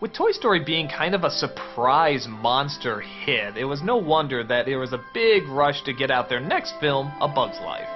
With Toy Story being kind of a surprise monster hit, it was no wonder that there was a big rush to get out their next film, A Bug's Life.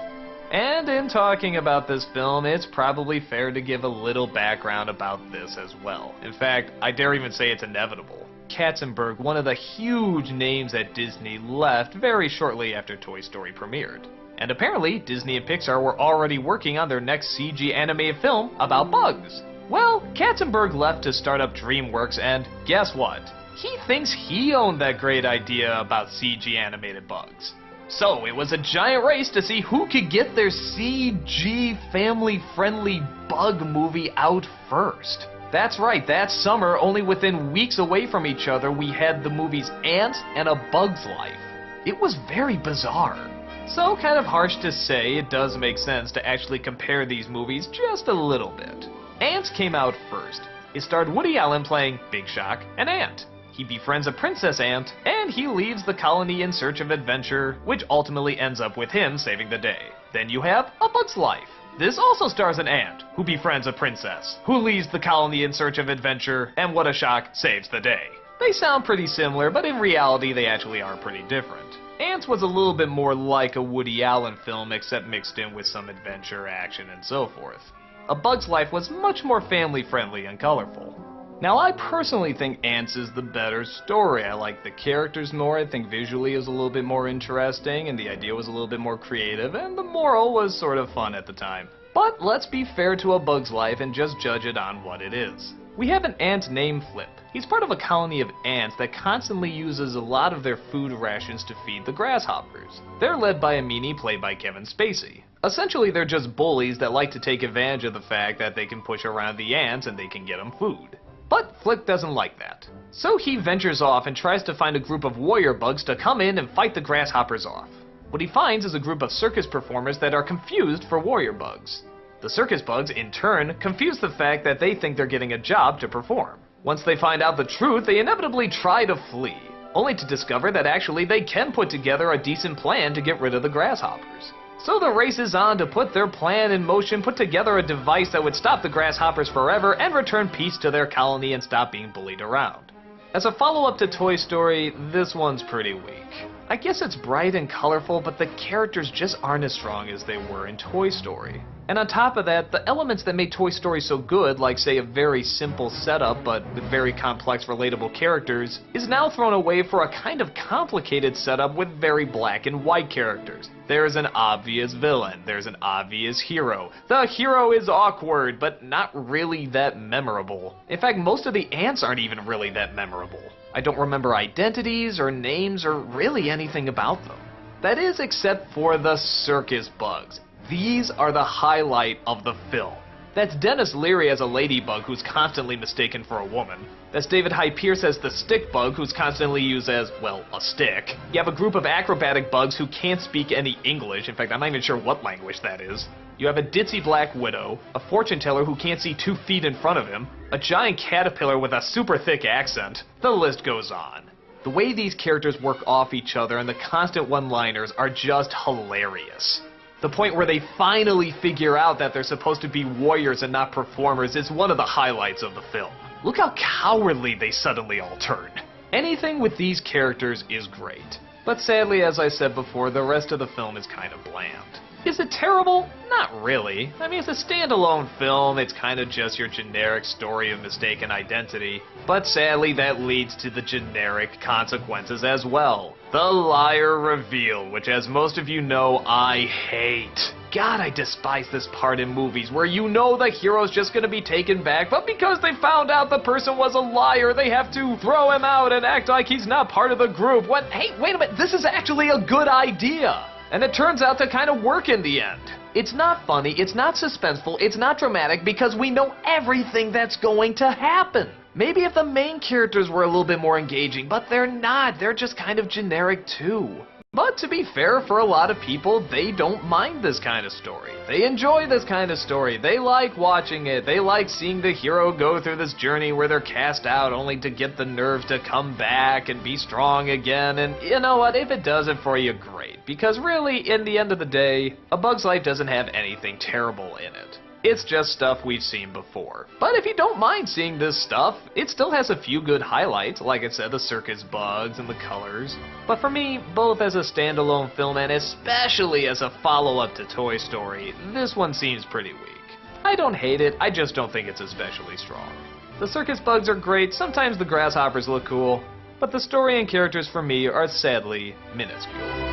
And in talking about this film, it's probably fair to give a little background about this as well. In fact, I dare even say it's inevitable. Katzenberg, one of the huge names at Disney, left very shortly after Toy Story premiered. And apparently, Disney and Pixar were already working on their next CG animated film about bugs. Well, Katzenberg left to start up DreamWorks, and guess what? He thinks he owned that great idea about CG animated bugs. So it was a giant race to see who could get their CG family-friendly bug movie out first. That's right, that summer, only within weeks away from each other, we had the movies Ants and A Bug's Life. It was very bizarre. So kind of harsh to say, it does make sense to actually compare these movies just a little bit. Ants came out first. It starred Woody Allen playing, big shock, an ant. He befriends a princess ant, and he leaves the colony in search of adventure, which ultimately ends up with him saving the day. Then you have A Bug's Life. This also stars an ant, who befriends a princess, who leaves the colony in search of adventure, and what a shock, saves the day. They sound pretty similar, but in reality they actually are pretty different. Ants was a little bit more like a Woody Allen film, except mixed in with some adventure, action, and so forth. A Bug's Life was much more family-friendly and colorful. Now, I personally think Ants is the better story. I like the characters more, I think visually it was a little bit more interesting, and the idea was a little bit more creative, and the moral was sort of fun at the time. But let's be fair to A Bug's Life and just judge it on what it is. We have an ant named Flip. He's part of a colony of ants that constantly uses a lot of their food rations to feed the grasshoppers. They're led by a meanie played by Kevin Spacey. Essentially, they're just bullies that like to take advantage of the fact that they can push around the ants and they can get them food. But Flip doesn't like that. So he ventures off and tries to find a group of warrior bugs to come in and fight the grasshoppers off. What he finds is a group of circus performers that are confused for warrior bugs. The circus bugs, in turn, confuse the fact that they think they're getting a job to perform. Once they find out the truth, they inevitably try to flee, only to discover that actually they can put together a decent plan to get rid of the grasshoppers. So the race is on to put their plan in motion, put together a device that would stop the grasshoppers forever and return peace to their colony and stop being bullied around. As a follow-up to Toy Story, this one's pretty weak. I guess it's bright and colorful, but the characters just aren't as strong as they were in Toy Story. And on top of that, the elements that made Toy Story so good, like say a very simple setup but with very complex relatable characters, is now thrown away for a kind of complicated setup with very black and white characters. There's an obvious villain, there's an obvious hero. The hero is awkward, but not really that memorable. In fact, most of the ants aren't even really that memorable. I don't remember identities or names or really anything about them. That is, except for the circus bugs. These are the highlight of the film. That's Dennis Leary as a ladybug who's constantly mistaken for a woman. That's David Hyde Pierce as the stick bug who's constantly used as, well, a stick. You have a group of acrobatic bugs who can't speak any English. In fact, I'm not even sure what language that is. You have a ditzy black widow, a fortune teller who can't see 2 feet in front of him, a giant caterpillar with a super thick accent. The list goes on. The way these characters work off each other and the constant one-liners are just hilarious. The point where they finally figure out that they're supposed to be warriors and not performers is one of the highlights of the film. Look how cowardly they suddenly all turn. Anything with these characters is great. But sadly, as I said before, the rest of the film is kind of bland. Is it terrible? Not really. I mean, it's a standalone film, it's kind of just your generic story of mistaken identity. But sadly, that leads to the generic consequences as well. The liar reveal, which as most of you know, I hate. God, I despise this part in movies where you know the hero's just gonna be taken back, but because they found out the person was a liar, they have to throw him out and act like he's not part of the group. What? Hey, wait a minute, this is actually a good idea. And it turns out to kind of work in the end. It's not funny, it's not suspenseful, it's not dramatic because we know everything that's going to happen. Maybe if the main characters were a little bit more engaging, but they're not. They're just kind of generic too. But to be fair, for a lot of people, they don't mind this kind of story. They enjoy this kind of story. They like watching it. They like seeing the hero go through this journey where they're cast out only to get the nerve to come back and be strong again. And you know what? If it does it for you, great. Because really, in the end of the day, A Bug's Life doesn't have anything terrible in it. It's just stuff we've seen before. But if you don't mind seeing this stuff, it still has a few good highlights, like I said, the circus bugs and the colors. But for me, both as a standalone film and especially as a follow-up to Toy Story, this one seems pretty weak. I don't hate it, I just don't think it's especially strong. The circus bugs are great, sometimes the grasshoppers look cool, but the story and characters for me are sadly minuscule.